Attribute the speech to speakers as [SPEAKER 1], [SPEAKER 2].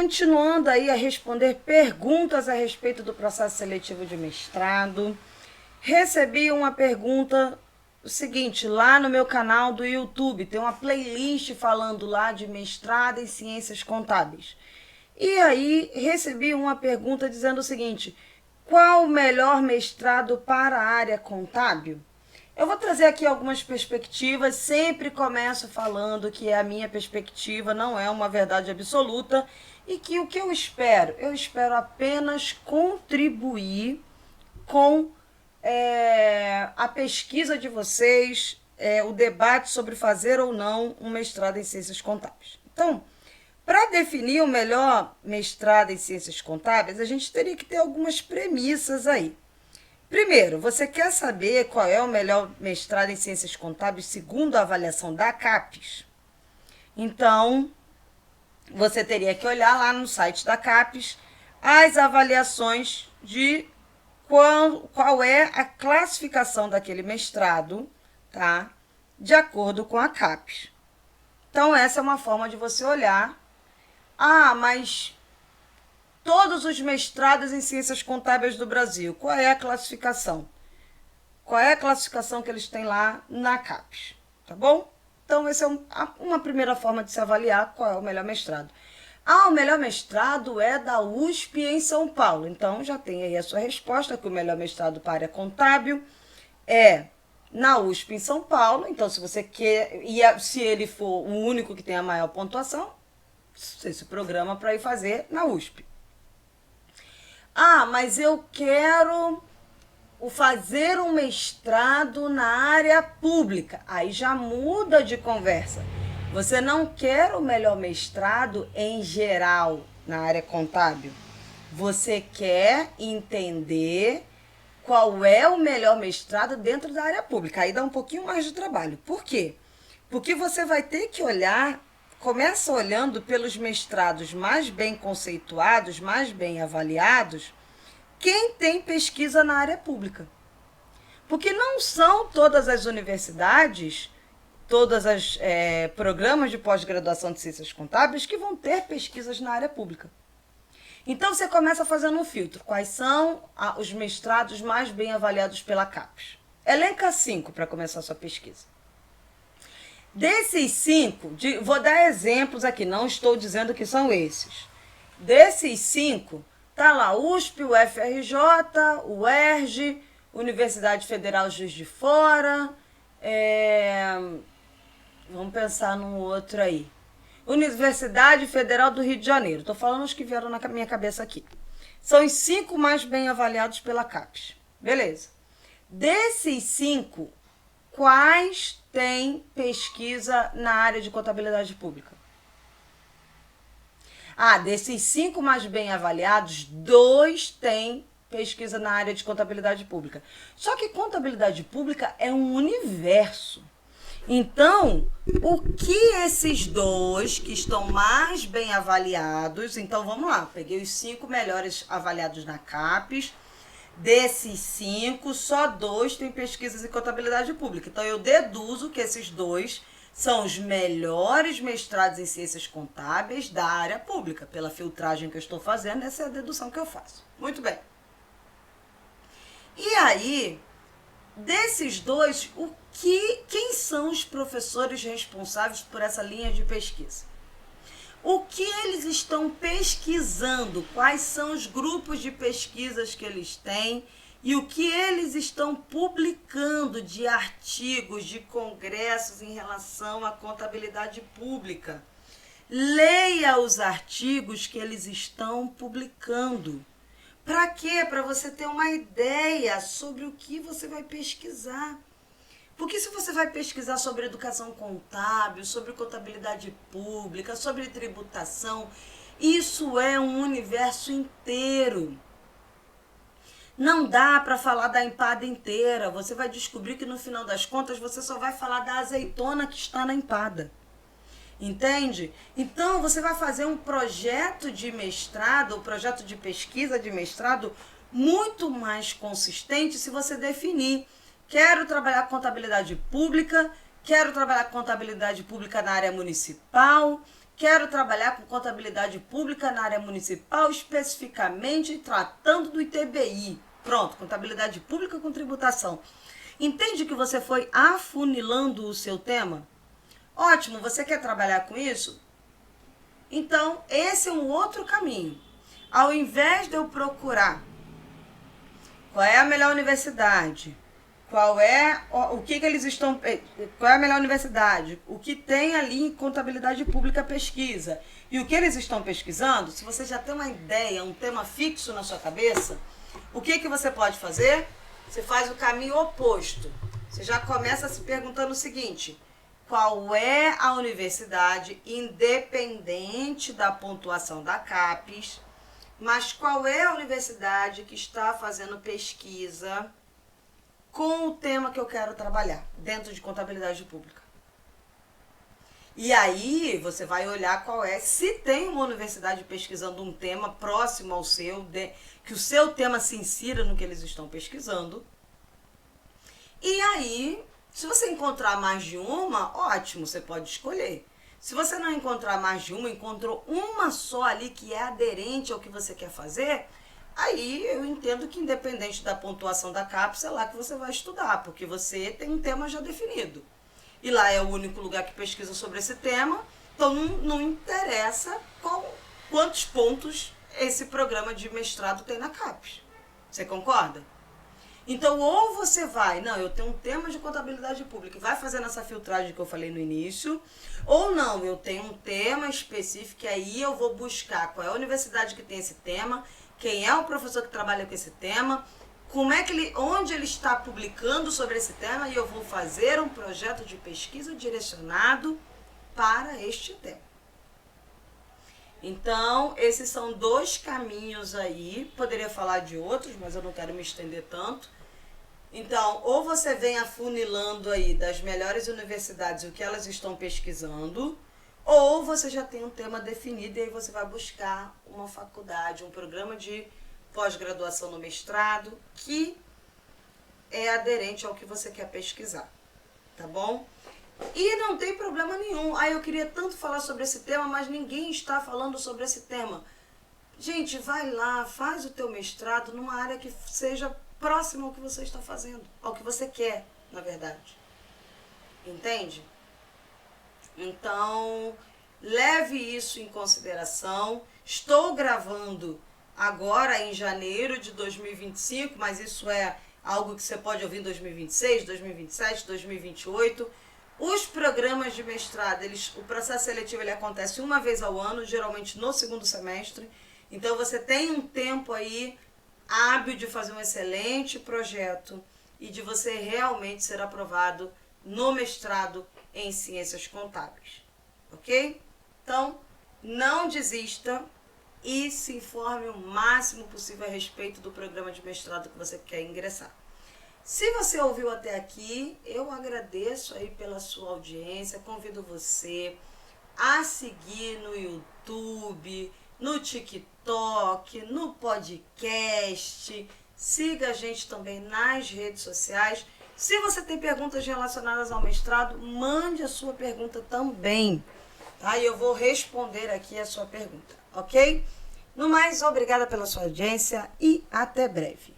[SPEAKER 1] continuando aí a responder perguntas a respeito do processo seletivo de mestrado, recebi uma pergunta, o seguinte, lá no meu canal do YouTube, tem uma playlist falando lá de mestrado em ciências contábeis. E aí recebi uma pergunta dizendo o seguinte, qual o melhor mestrado para a área contábil? Eu vou trazer aqui algumas perspectivas, sempre começo falando que a minha perspectiva não é uma verdade absoluta e que o que eu espero? Eu espero apenas contribuir com a pesquisa de vocês, o debate sobre fazer ou não um mestrado em ciências contábeis. Então, para definir o melhor mestrado em ciências contábeis, a gente teria que ter algumas premissas aí. Primeiro, você quer saber qual é o melhor mestrado em ciências contábeis segundo a avaliação da CAPES? Então, você teria que olhar lá no site da CAPES as avaliações de qual é a classificação daquele mestrado, tá? De acordo com a CAPES. Então, essa é uma forma de você olhar. Ah, mas todos os mestrados em ciências contábeis do Brasil, qual é a classificação? Qual é a classificação que eles têm lá na CAPES? Tá bom? Então, essa é uma primeira forma de se avaliar qual é o melhor mestrado. Ah, o melhor mestrado é da USP em São Paulo. Então, já tem aí a sua resposta, que o melhor mestrado para a área contábil é na USP em São Paulo. Então, se você quer, e se ele for o único que tem a maior pontuação, você se programa para ir fazer na USP. Ah, mas eu quero fazer um mestrado na área pública. Aí já muda de conversa. Você não quer o melhor mestrado em geral na área contábil. Você quer entender qual é o melhor mestrado dentro da área pública. Aí dá um pouquinho mais de trabalho. Por quê? Porque você vai ter que olhar, começa olhando pelos mestrados mais bem conceituados, mais bem avaliados, quem tem pesquisa na área pública. Porque não são todas as universidades, todos os programas de pós-graduação de ciências contábeis que vão ter pesquisas na área pública. Então, você começa fazendo um filtro. Quais são os mestrados mais bem avaliados pela CAPES? Elenca 5 para começar a sua pesquisa. Desses 5, vou dar exemplos aqui, não estou dizendo que são esses. Desses 5, tá lá USP, o UFRJ, o UERJ, Universidade Federal Juiz de Fora, vamos pensar num outro aí. Universidade Federal do Rio de Janeiro. Estou falando os que vieram na minha cabeça aqui. São os 5 mais bem avaliados pela CAPES. Beleza. Desses 5, quais têm pesquisa na área de contabilidade pública? Ah, desses 5 mais bem avaliados, 2 têm pesquisa na área de contabilidade pública. Só que contabilidade pública é um universo. Então, o que esses 2 que estão mais bem avaliados, então vamos lá, peguei os 5 melhores avaliados na CAPES, desses 5, só 2 têm pesquisas em contabilidade pública. Então, eu deduzo que esses 2 são os melhores mestrados em ciências contábeis da área pública. Pela filtragem que eu estou fazendo, essa é a dedução que eu faço. Muito bem. E aí, desses 2, quem são os professores responsáveis por essa linha de pesquisa? O que eles estão pesquisando? Quais são os grupos de pesquisas que eles têm? E o que eles estão publicando de artigos, de congressos em relação à contabilidade pública? Leia os artigos que eles estão publicando. Para quê? Para você ter uma ideia sobre o que você vai pesquisar. Porque se você vai pesquisar sobre educação contábil, sobre contabilidade pública, sobre tributação, isso é um universo inteiro. Não dá para falar da empada inteira. Você vai descobrir que no final das contas você só vai falar da azeitona que está na empada. Entende? Então, você vai fazer um projeto de mestrado, um projeto de pesquisa de mestrado muito mais consistente se você definir: quero trabalhar contabilidade pública, quero trabalhar contabilidade pública na área municipal, Quero trabalhar com contabilidade pública na área municipal, especificamente tratando do ITBI. Pronto, contabilidade pública com tributação. Entende que você foi afunilando o seu tema? Ótimo, você quer trabalhar com isso? Então, esse é um outro caminho. Ao invés de eu procurar qual é a melhor universidade, qual é a melhor universidade, o que tem ali em contabilidade pública pesquisa e o que eles estão pesquisando, se você já tem uma ideia, um tema fixo na sua cabeça, o que você pode fazer? Você faz o caminho oposto. Você já começa se perguntando o seguinte: qual é a universidade, independente da pontuação da CAPES, mas qual é a universidade que está fazendo pesquisa com o tema que eu quero trabalhar dentro de contabilidade pública? E aí você vai olhar qual é, se tem uma universidade pesquisando um tema próximo ao seu, que o seu tema se insira no que eles estão pesquisando. E aí, se você encontrar mais de uma, ótimo, você pode escolher. Se você não encontrar mais de uma, encontrou uma só ali que é aderente ao que você quer fazer, aí eu entendo que independente da pontuação da CAPES, é lá que você vai estudar, porque você tem um tema já definido. E lá é o único lugar que pesquisa sobre esse tema, então não interessa quantos pontos esse programa de mestrado tem na CAPES. Você concorda? Então, ou você vai, não, eu tenho um tema de contabilidade pública e vai fazendo essa filtragem que eu falei no início, ou não, eu tenho um tema específico e aí eu vou buscar qual é a universidade que tem esse tema, quem é o professor que trabalha com esse tema, onde ele está publicando sobre esse tema, e eu vou fazer um projeto de pesquisa direcionado para este tema. Então, esses são dois caminhos aí, poderia falar de outros, mas eu não quero me estender tanto. Então, ou você vem afunilando aí das melhores universidades o que elas estão pesquisando, ou você já tem um tema definido e aí você vai buscar uma faculdade, um programa de pós-graduação no mestrado que é aderente ao que você quer pesquisar, tá bom? E não tem problema nenhum. Eu queria tanto falar sobre esse tema, mas ninguém está falando sobre esse tema. Gente, vai lá, faz o teu mestrado numa área que seja próxima ao que você está fazendo, ao que você quer, na verdade. Entende? Então, leve isso em consideração. Estou gravando agora em janeiro de 2025, mas isso é algo que você pode ouvir em 2026, 2027, 2028. Os programas de mestrado, o processo seletivo ele acontece uma vez ao ano, geralmente no segundo semestre. Então, você tem um tempo aí hábil de fazer um excelente projeto e de você realmente ser aprovado no mestrado em Ciências Contábeis, ok? Então, não desista e se informe o máximo possível a respeito do programa de mestrado que você quer ingressar. Se você ouviu até aqui, eu agradeço aí pela sua audiência, convido você a seguir no YouTube, no TikTok, no podcast, siga a gente também nas redes sociais. Se você tem perguntas relacionadas ao mestrado, mande a sua pergunta também, tá? E eu vou responder aqui a sua pergunta, ok? No mais, obrigada pela sua audiência e até breve.